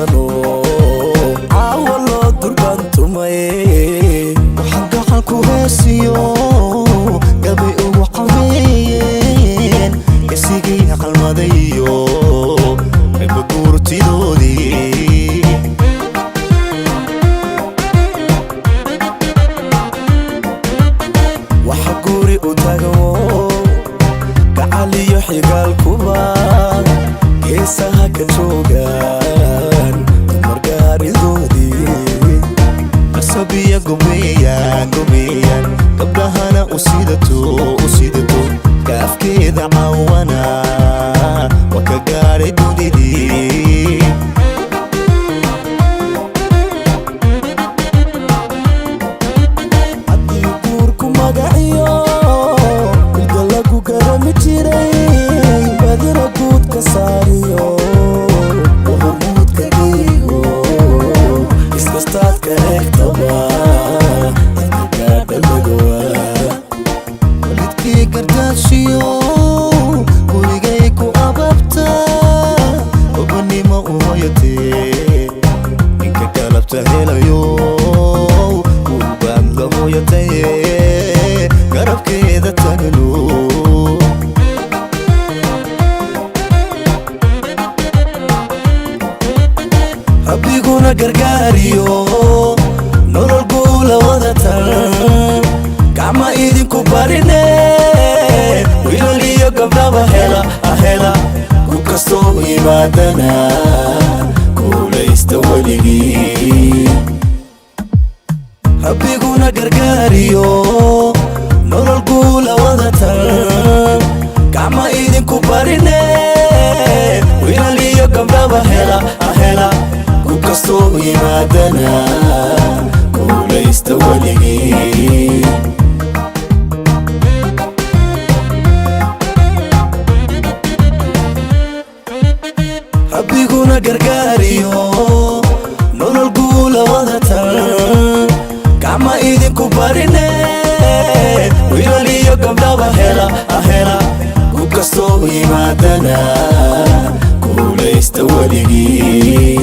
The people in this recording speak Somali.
badano awalo durban tumay waxaan gacan ku heesiyo gabi ugu qaweeyeen isigii qalmadayo baguurtidoodii waxa guri u tago gacaliyo xigaal kuba geesaha ka joogaan margaaridoodii qasabiya gumeyaan gabdhahana u sidato kaafkeeda cawana waka gaaray dunidii haddii guurku magaciyo midda lagu garami jiray badira guud ka saariyo wahumuudka dhiigo iskastaad ka egtaba gaadhalagawa walidkii gardaashiyo gurigay ku ababta obanimo u hoyatee ninka galabta helayo gurbaad la hoyataye garabkeeda tagalo rabbiguna gargaariyo nolol guula wadatan gacma idinku barine wiilal iyo gabdhaba hela ku kastoo yimaadana guulaysta weligii rabbiguna gargaariyo nolol guula wadatan gacma idinku barine wiilal iyo gabdhaba hela ku kastoo yimaadana guulaysta weligii rabbiguna gargaariyo nolol guula wadatan gacma idinku barine wiilal iyo gabdhaba hela ku kastoo yimaadana guulaysta weligii